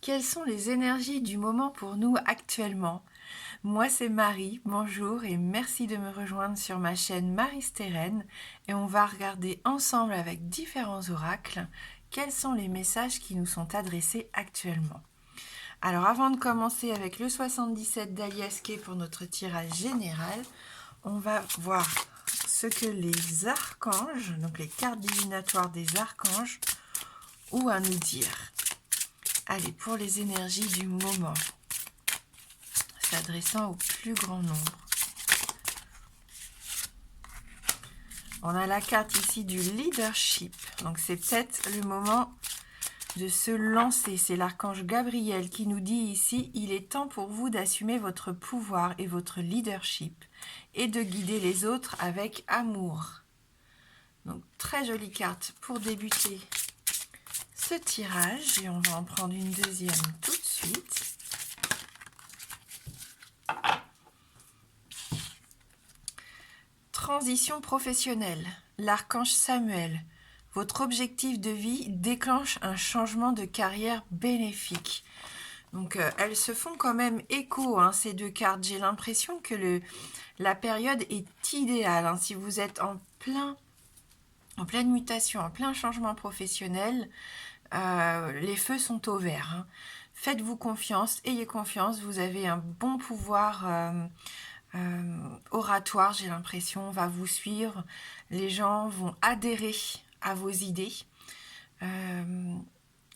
Quelles sont les énergies du moment pour nous actuellement? Moi, c'est Marie, bonjour et merci de me rejoindre sur ma chaîne Marie Steren et on va regarder ensemble avec différents oracles quels sont les messages qui nous sont adressés actuellement. Alors avant de commencer avec le 77 d'Aliaské pour notre tirage général, on va voir ce que les archanges, donc les cartes divinatoires des archanges, ont à nous dire. Allez, pour les énergies du moment, s'adressant au plus grand nombre. On a la carte ici du leadership. Donc c'est peut-être le moment de se lancer. C'est l'archange Gabriel qui nous dit ici, il est temps pour vous d'assumer votre pouvoir et votre leadership et de guider les autres avec amour. Donc très jolie carte pour débuter ce tirage. Et on va en prendre une deuxième tout de suite. Transition professionnelle, l'archange Samuel. Votre objectif de vie déclenche un changement de carrière bénéfique. Donc elles se font quand même écho, ces deux cartes. J'ai l'impression que la période est idéale. Si vous êtes en pleine mutation, en plein changement professionnel, les feux sont au vert. Faites-vous confiance, ayez confiance, vous avez un bon pouvoir oratoire, j'ai l'impression, va vous suivre. Les gens vont adhérer à vos idées.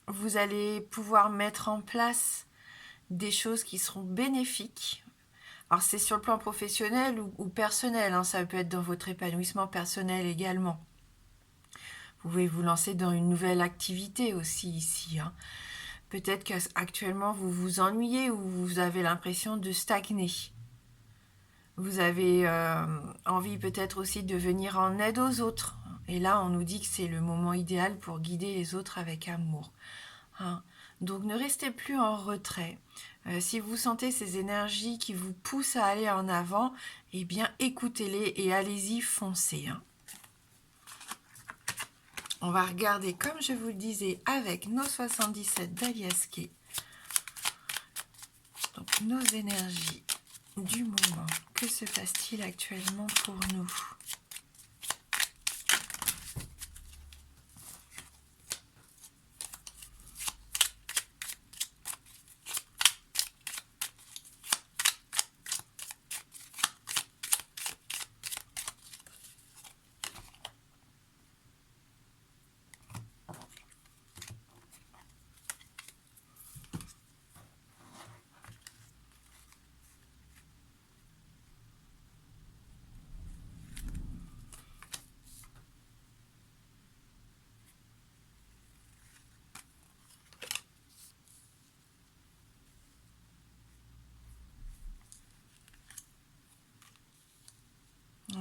Vous allez pouvoir mettre en place des choses qui seront bénéfiques. Alors c'est sur le plan professionnel ou personnel, ça peut être dans votre épanouissement personnel également. Vous pouvez vous lancer dans une nouvelle activité aussi ici. Peut-être qu'actuellement vous vous ennuyez ou vous avez l'impression de stagner. Vous avez envie peut-être aussi de venir en aide aux autres. Et là, on nous dit que c'est le moment idéal pour guider les autres avec amour. Donc ne restez plus en retrait. Si vous sentez ces énergies qui vous poussent à aller en avant, eh bien écoutez-les et allez-y, foncez. On va regarder, comme je vous le disais, avec nos 77 d'Aliaské. Donc nos énergies du moment. Que se passe-t-il actuellement pour nous ?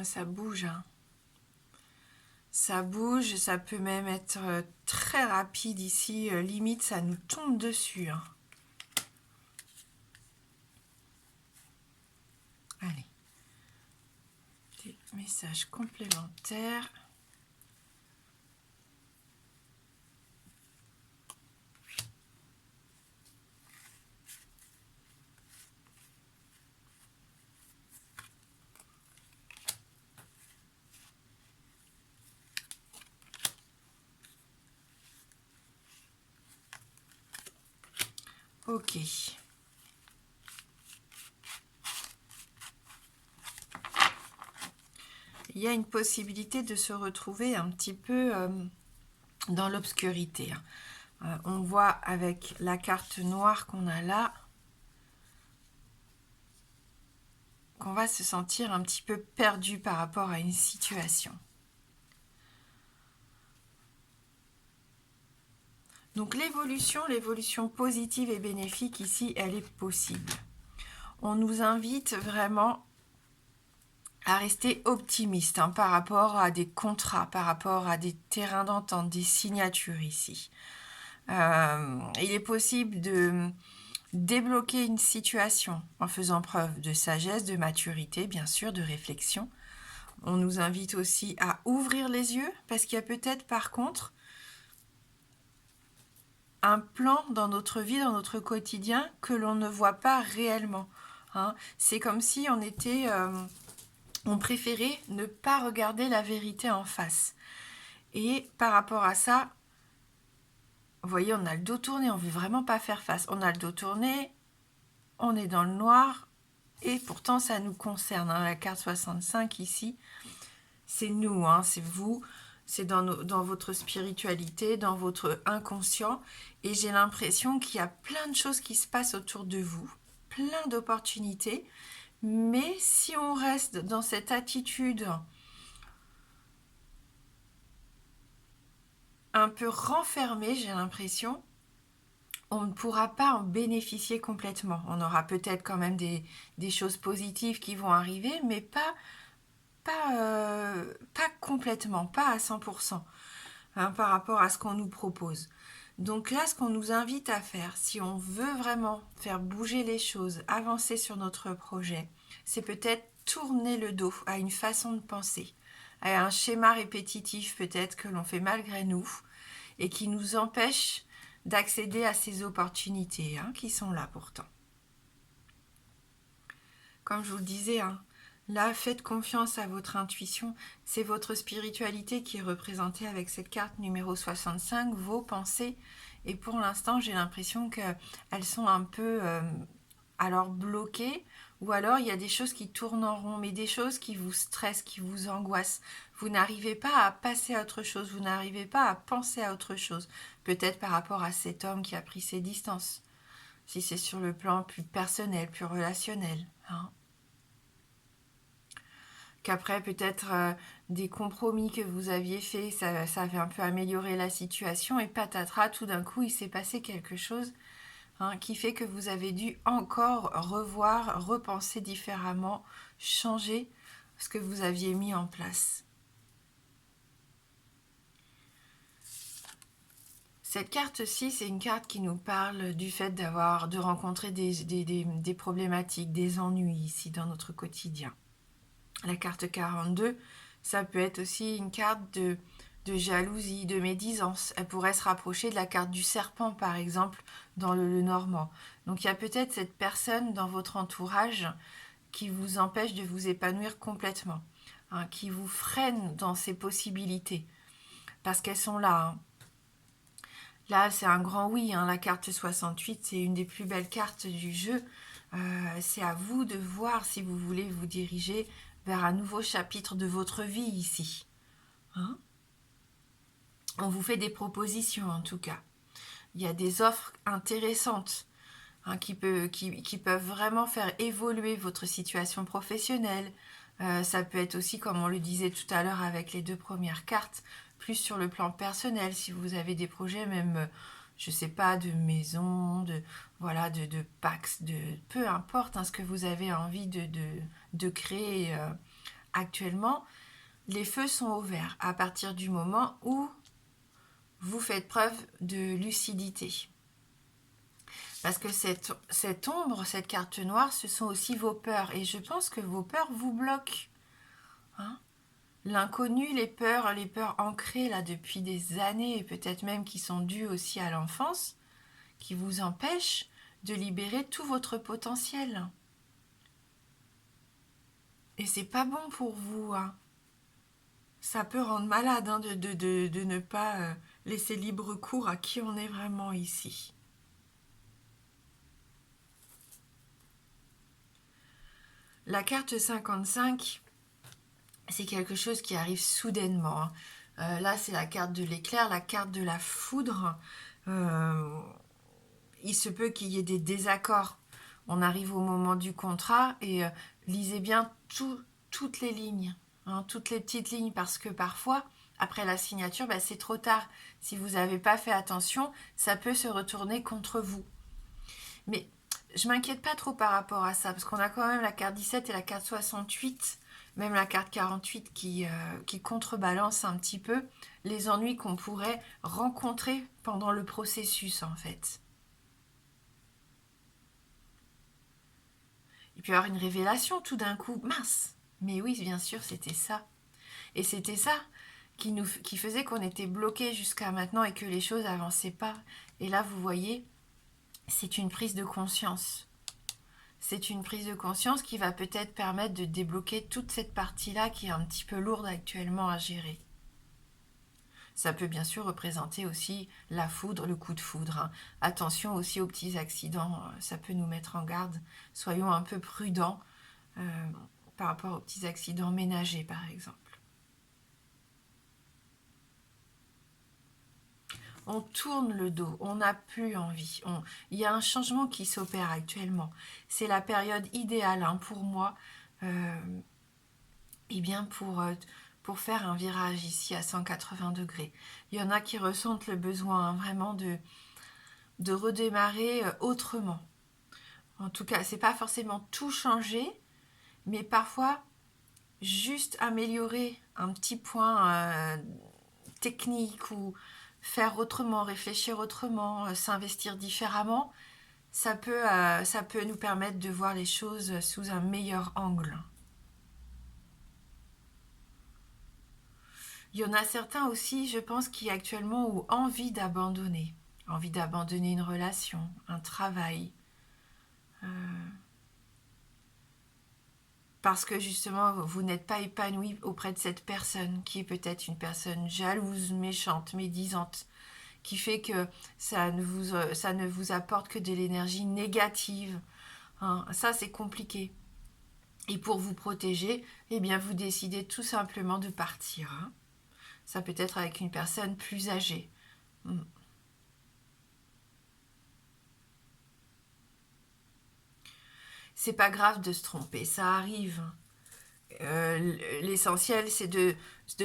Ça bouge. Ça bouge, ça peut même être très rapide ici. Limite, ça nous tombe dessus. Allez. Des messages complémentaires. Ok. Il y a une possibilité de se retrouver un petit peu dans l'obscurité. On voit avec la carte noire qu'on a là qu'on va se sentir un petit peu perdu par rapport à une situation. Donc l'évolution positive et bénéfique ici, elle est possible. On nous invite vraiment à rester optimiste par rapport à des contrats, par rapport à des terrains d'entente, des signatures ici. Il est possible de débloquer une situation en faisant preuve de sagesse, de maturité, bien sûr, de réflexion. On nous invite aussi à ouvrir les yeux parce qu'il y a peut-être par contre un plan dans notre vie, dans notre quotidien, que l'on ne voit pas réellement. Hein. C'est comme si on préférait ne pas regarder la vérité en face. Et par rapport à ça, vous voyez, on a le dos tourné, on veut vraiment pas faire face. On a le dos tourné, on est dans le noir, et pourtant ça nous concerne. Hein. La carte 65 ici, c'est nous, hein, c'est vous, c'est dans votre spiritualité, dans votre inconscient. Et j'ai l'impression qu'il y a plein de choses qui se passent autour de vous, plein d'opportunités. Mais si on reste dans cette attitude un peu renfermée, j'ai l'impression, on ne pourra pas en bénéficier complètement. On aura peut-être quand même des choses positives qui vont arriver, mais pas complètement, pas à 100%, hein, par rapport à ce qu'on nous propose. Donc là, ce qu'on nous invite à faire, si on veut vraiment faire bouger les choses, avancer sur notre projet, c'est peut-être tourner le dos à une façon de penser, à un schéma répétitif peut-être que l'on fait malgré nous et qui nous empêche d'accéder à ces opportunités, hein, qui sont là pourtant. Comme je vous le disais, hein, là, faites confiance à votre intuition. C'est votre spiritualité qui est représentée avec cette carte numéro 65, vos pensées. Et pour l'instant, j'ai l'impression qu'elles sont un peu alors bloquées, ou alors il y a des choses qui tournent en rond, mais des choses qui vous stressent, qui vous angoissent. Vous n'arrivez pas à passer à autre chose, vous n'arrivez pas à penser à autre chose. Peut-être par rapport à cet homme qui a pris ses distances, si c'est sur le plan plus personnel, plus relationnel. Hein. Qu'après peut-être des compromis que vous aviez faits, ça avait un peu amélioré la situation, et patatras, tout d'un coup il s'est passé quelque chose, hein, qui fait que vous avez dû encore revoir, repenser différemment, changer ce que vous aviez mis en place. Cette carte-ci, c'est une carte qui nous parle du fait de rencontrer des problématiques, des ennuis ici dans notre quotidien. La carte 42, ça peut être aussi une carte de jalousie, de médisance. Elle pourrait se rapprocher de la carte du serpent, par exemple, dans le normand. Donc il y a peut-être cette personne dans votre entourage qui vous empêche de vous épanouir complètement, hein, qui vous freine dans ses possibilités, parce qu'elles sont là. Hein. Là, c'est un grand oui, hein, la carte 68, c'est une des plus belles cartes du jeu. C'est à vous de voir si vous voulez vous diriger vers un nouveau chapitre de votre vie ici. Hein? On vous fait des propositions en tout cas. Il y a des offres intéressantes, hein, qui peuvent vraiment faire évoluer votre situation professionnelle. Ça peut être aussi, comme on le disait tout à l'heure avec les deux premières cartes, plus sur le plan personnel, si vous avez des projets même, je sais pas, de maison, de Pax, peu importe, hein, ce que vous avez envie de créer actuellement, les feux sont au vert à partir du moment où vous faites preuve de lucidité. Parce que cette ombre, cette carte noire, ce sont aussi vos peurs. Et je pense que vos peurs vous bloquent. Hein? L'inconnu, les peurs ancrées là depuis des années, et peut-être même qui sont dues aussi à l'enfance, qui vous empêchent de libérer tout votre potentiel. Et c'est pas bon pour vous. Hein. Ça peut rendre malade, hein, de ne pas laisser libre cours à qui on est vraiment ici. La carte 55, c'est quelque chose qui arrive soudainement. Hein. Là, c'est la carte de l'éclair, la carte de la foudre. Il se peut qu'il y ait des désaccords. On arrive au moment du contrat et lisez bien toutes les lignes, hein, toutes les petites lignes, parce que parfois, après la signature, c'est trop tard. Si vous n'avez pas fait attention, ça peut se retourner contre vous. Mais je m'inquiète pas trop par rapport à ça, parce qu'on a quand même la carte 17 et la carte 68, même la carte 48 qui contrebalance un petit peu les ennuis qu'on pourrait rencontrer pendant le processus, en fait. Il peut y avoir une révélation tout d'un coup, mince, mais oui, bien sûr, c'était ça. Et c'était ça qui faisait qu'on était bloqué jusqu'à maintenant et que les choses n'avançaient pas. Et là, vous voyez, c'est une prise de conscience. C'est une prise de conscience qui va peut-être permettre de débloquer toute cette partie-là qui est un petit peu lourde actuellement à gérer. Ça peut bien sûr représenter aussi la foudre, le coup de foudre, hein. Attention aussi aux petits accidents, ça peut nous mettre en garde. Soyons un peu prudents par rapport aux petits accidents ménagers, par exemple. On tourne le dos, on n'a plus envie. Il y a un changement qui s'opère actuellement. C'est la période idéale, hein, pour moi, et bien pour faire un virage ici à 180 degrés. Il y en a qui ressentent le besoin, hein, vraiment de redémarrer autrement. En tout cas, c'est pas forcément tout changer, mais parfois juste améliorer un petit point technique ou faire autrement, réfléchir autrement, s'investir différemment, ça peut nous permettre de voir les choses sous un meilleur angle. Il y en a certains aussi, je pense, qui actuellement ont envie d'abandonner une relation, un travail, parce que justement vous n'êtes pas épanoui auprès de cette personne qui est peut-être une personne jalouse, méchante, médisante, qui fait que ça ne vous apporte que de l'énergie négative, hein. Ça, c'est compliqué. Et pour vous protéger, eh bien, vous décidez tout simplement de partir, hein. Ça peut être avec une personne plus âgée. C'est pas grave de se tromper, ça arrive. L'essentiel, c'est de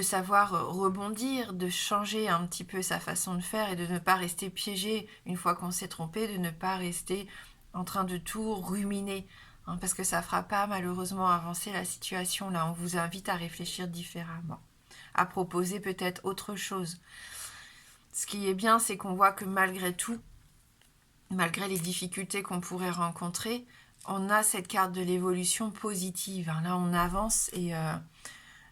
savoir rebondir, de changer un petit peu sa façon de faire et de ne pas rester piégé une fois qu'on s'est trompé, de ne pas rester en train de tout ruminer, hein, parce que ça ne fera pas malheureusement avancer la situation. Là, on vous invite à réfléchir différemment, à proposer peut-être autre chose. Ce qui est bien, c'est qu'on voit que malgré tout, malgré les difficultés qu'on pourrait rencontrer, on a cette carte de l'évolution positive, hein. Là, on avance et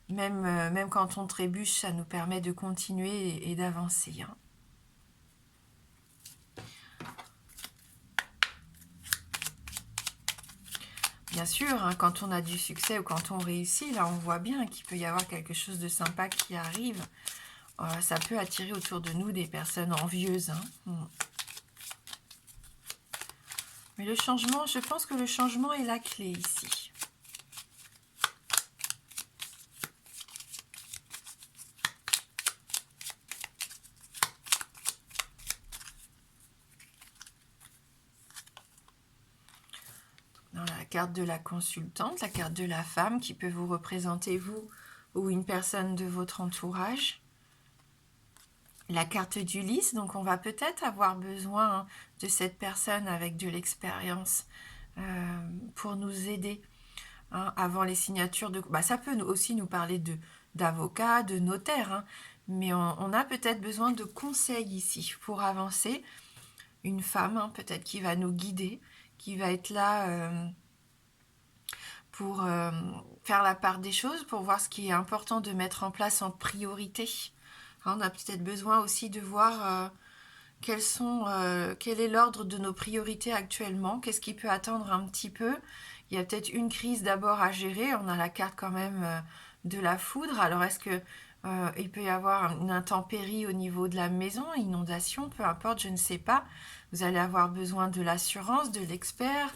même quand on trébuche, ça nous permet de continuer et d'avancer, hein. Bien sûr, hein, quand on a du succès ou quand on réussit, là, on voit bien qu'il peut y avoir quelque chose de sympa qui arrive. Ça peut attirer autour de nous des personnes envieuses, hein. Mais le changement, je pense que le changement est la clé ici. Dans la carte de la consultante, la carte de la femme qui peut vous représenter vous ou une personne de votre entourage. La carte d'Ulysse, donc on va peut-être avoir besoin, hein, de cette personne avec de l'expérience pour nous aider, hein, avant les signatures de... ça peut aussi nous parler d'avocat, de notaire, hein, mais on a peut-être besoin de conseils ici pour avancer. Une femme, hein, peut-être qui va nous guider, qui va être là pour faire la part des choses, pour voir ce qui est important de mettre en place en priorité. On a peut-être besoin aussi de voir quel est l'ordre de nos priorités actuellement, qu'est-ce qui peut attendre un petit peu. Il y a peut-être une crise d'abord à gérer, on a la carte quand même de la foudre. Alors est-ce que il peut y avoir une intempérie au niveau de la maison, inondation, peu importe, je ne sais pas. Vous allez avoir besoin de l'assurance, de l'expert.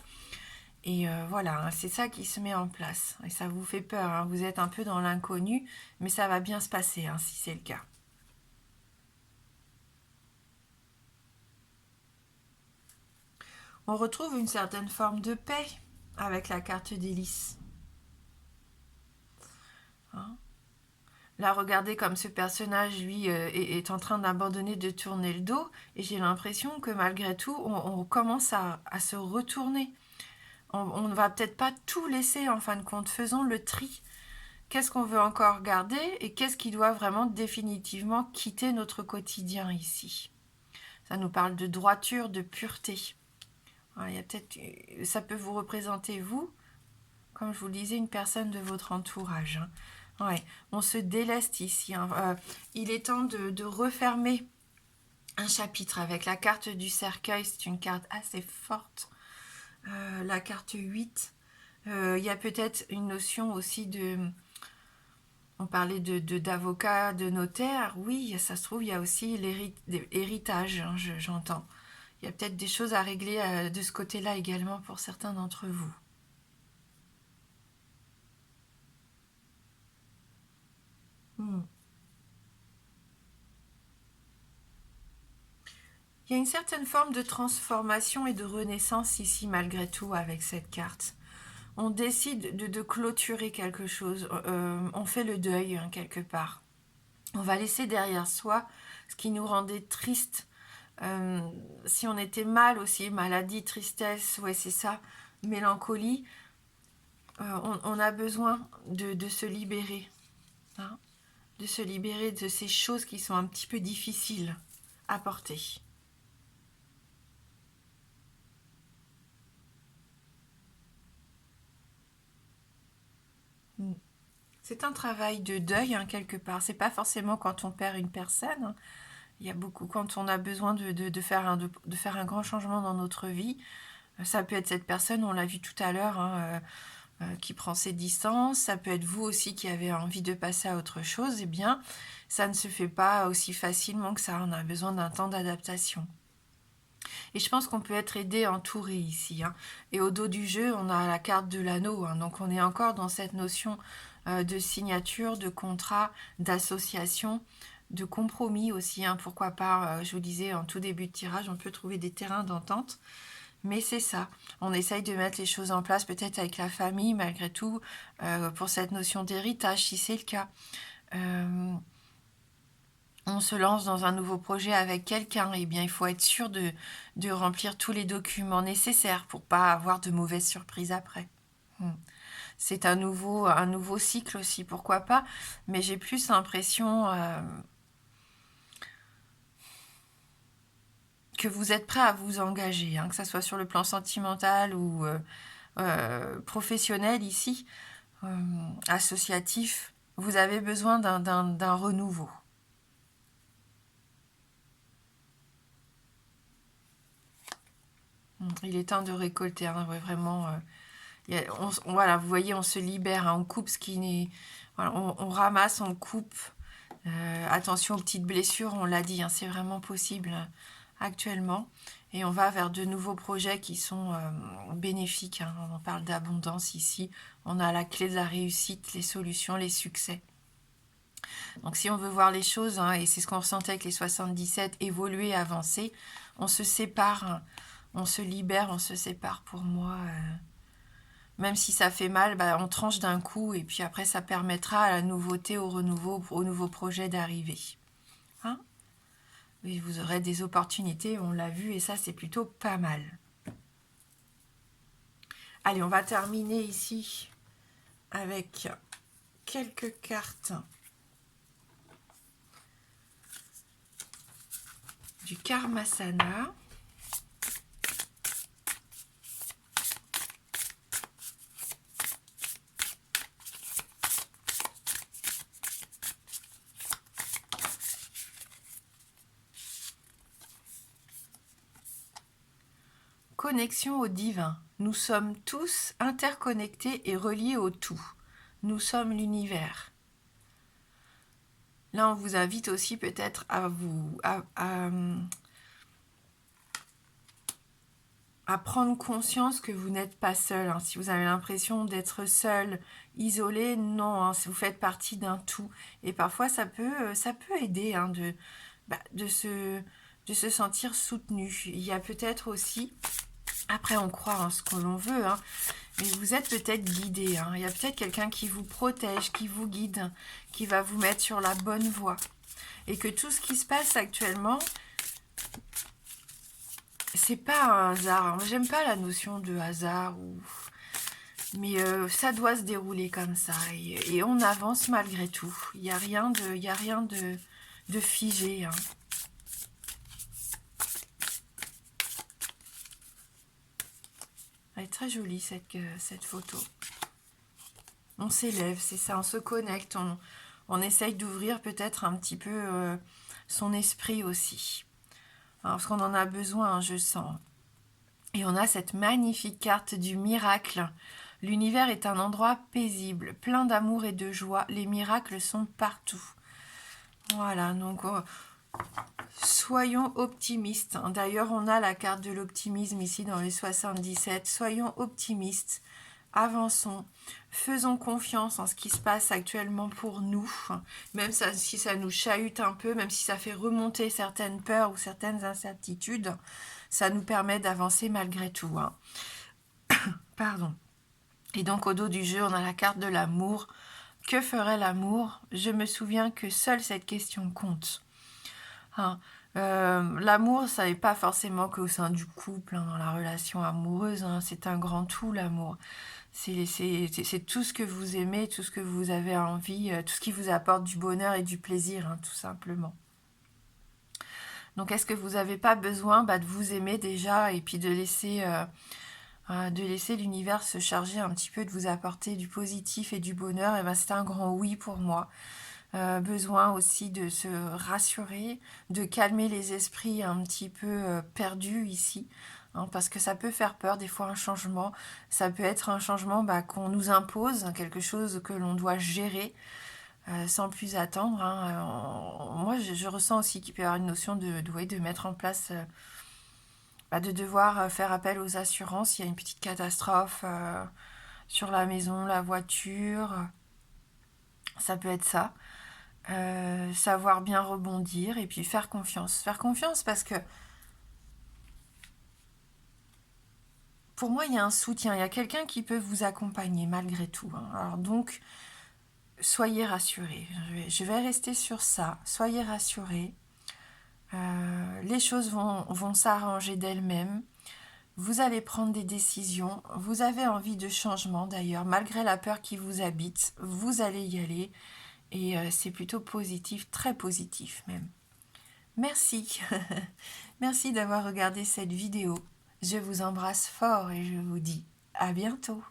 Et voilà, hein, c'est ça qui se met en place. Et ça vous fait peur, hein, vous êtes un peu dans l'inconnu, mais ça va bien se passer, hein, si c'est le cas. On retrouve une certaine forme de paix avec la carte d'hélice. Hein? Là, regardez comme ce personnage, lui, est en train d'abandonner, de tourner le dos. Et j'ai l'impression que malgré tout, on commence à se retourner. On ne va peut-être pas tout laisser, en fin de compte. Faisons le tri. Qu'est-ce qu'on veut encore garder et qu'est-ce qui doit vraiment définitivement quitter notre quotidien ici. Ça nous parle de droiture, de pureté. Il y a peut-être, ça peut vous représenter, vous, comme je vous le disais, une personne de votre entourage, hein. Ouais, on se déleste ici, hein. Il est temps de refermer un chapitre avec la carte du cercueil. C'est une carte assez forte. La carte 8. Il y a peut-être une notion aussi de... On parlait d'avocat, de notaire. Oui, ça se trouve, il y a aussi l'héritage, hein, j'entends. Il y a peut-être des choses à régler de ce côté-là également pour certains d'entre vous. Hmm. Il y a une certaine forme de transformation et de renaissance ici, malgré tout, avec cette carte. On décide de clôturer quelque chose. On fait le deuil, hein, quelque part. On va laisser derrière soi ce qui nous rendait triste. Si on était mal aussi, maladie, tristesse, ouais, c'est ça, mélancolie, on a besoin de se libérer, hein, de se libérer de ces choses qui sont un petit peu difficiles à porter. Mm. C'est un travail de deuil, hein, quelque part. C'est pas forcément quand on perd une personne, hein. Il y a beaucoup quand on a besoin de faire un grand changement dans notre vie. Ça peut être cette personne, on l'a vu tout à l'heure, hein, qui prend ses distances. Ça peut être vous aussi qui avez envie de passer à autre chose. Eh bien, ça ne se fait pas aussi facilement que ça. On a besoin d'un temps d'adaptation. Et je pense qu'on peut être aidé, entouré ici, hein. Et au dos du jeu, on a la carte de l'anneau, hein. Donc on est encore dans cette notion de signature, de contrat, d'association, de compromis aussi, hein. Pourquoi pas, je vous disais en tout début de tirage, on peut trouver des terrains d'entente. Mais c'est ça, on essaye de mettre les choses en place, peut-être avec la famille, malgré tout, pour cette notion d'héritage, si c'est le cas. Euh, on se lance dans un nouveau projet avec quelqu'un, eh bien, il faut être sûr de remplir tous les documents nécessaires pour pas avoir de mauvaises surprises après. Hmm. C'est un nouveau cycle aussi, pourquoi pas, mais j'ai plus l'impression que vous êtes prêt à vous engager, hein, que ce soit sur le plan sentimental ou professionnel ici, associatif. Vous avez besoin d'un renouveau. Il est temps de récolter, hein, ouais, vraiment. Voilà, vous voyez, on se libère, hein, on coupe ce qui n'est... Voilà, on ramasse, on coupe. Attention aux petites blessures, on l'a dit, hein, c'est vraiment possible actuellement. Et on va vers de nouveaux projets qui sont bénéfiques, hein. On parle d'abondance ici. On a la clé de la réussite, les solutions, les succès. Donc si on veut voir les choses, hein, et c'est ce qu'on ressentait avec les 77, évoluer, avancer, on se sépare, hein. On se libère, on se sépare pour moi. Même si ça fait mal, bah, on tranche d'un coup et puis après ça permettra à la nouveauté, au renouveau, au nouveau projet d'arriver. Hein? Oui, vous aurez des opportunités, on l'a vu et ça c'est plutôt pas mal. Allez, on va terminer ici avec quelques cartes du Karmasana. Connexion au divin. Nous sommes tous interconnectés et reliés au tout. Nous sommes l'univers. Là, on vous invite aussi peut-être à prendre conscience que vous n'êtes pas seul, hein. Si vous avez l'impression d'être seul, isolé, non, hein, vous faites partie d'un tout. Et parfois, ça peut aider, hein, de se sentir soutenu. Il y a peut-être aussi, après on croit en ce que l'on veut, hein, mais vous êtes peut-être guidé, hein. Il y a peut-être quelqu'un qui vous protège, qui vous guide, qui va vous mettre sur la bonne voie. Et que tout ce qui se passe actuellement, c'est pas un hasard. J'aime pas la notion de hasard, mais ça doit se dérouler comme ça. Et on avance malgré tout. Il n'y a rien de figé, hein. Elle est très jolie cette photo. On s'élève, c'est ça, on se connecte, on essaye d'ouvrir peut-être un petit peu son esprit aussi. Hein, parce qu'on en a besoin, hein, je sens. Et on a cette magnifique carte du miracle. L'univers est un endroit paisible, plein d'amour et de joie. Les miracles sont partout. Voilà, donc soyons optimistes. D'ailleurs, on a la carte de l'optimisme ici dans les 77. Soyons optimistes, avançons, faisons confiance en ce qui se passe actuellement pour nous, même si ça nous chahute un peu, même si ça fait remonter certaines peurs ou certaines incertitudes, ça nous permet d'avancer malgré tout. Hein. Pardon. Et donc au dos du jeu, on a la carte de l'amour. Que ferait l'amour? Je me souviens que seule cette question compte. Hein. L'amour, ça n'est pas forcément qu'au sein du couple, hein, dans la relation amoureuse, hein, c'est un grand tout, l'amour. C'est tout ce que vous aimez, tout ce que vous avez envie, tout ce qui vous apporte du bonheur et du plaisir, hein, tout simplement. Donc est-ce que vous n'avez pas besoin de vous aimer déjà et puis de laisser l'univers se charger un petit peu, de vous apporter du positif et du bonheur? Et c'est un grand oui pour moi. Besoin aussi de se rassurer, de calmer les esprits un petit peu perdus ici, hein, parce que ça peut faire peur des fois un changement. Ça peut être un changement qu'on nous impose, quelque chose que l'on doit gérer sans plus attendre. Hein. Moi, je ressens aussi qu'il peut y avoir une notion de mettre en place, de devoir faire appel aux assurances. Il y a une petite catastrophe sur la maison, la voiture. Ça peut être ça. Savoir bien rebondir et puis faire confiance. Faire confiance parce que pour moi, il y a un soutien, il y a quelqu'un qui peut vous accompagner malgré tout. Hein. Alors donc, soyez rassurés. Je vais rester sur ça. Soyez rassurés. Les choses vont s'arranger d'elles-mêmes. Vous allez prendre des décisions. Vous avez envie de changement d'ailleurs. Malgré la peur qui vous habite, vous allez y aller. Et c'est plutôt positif, très positif même. Merci. Merci d'avoir regardé cette vidéo. Je vous embrasse fort et je vous dis à bientôt.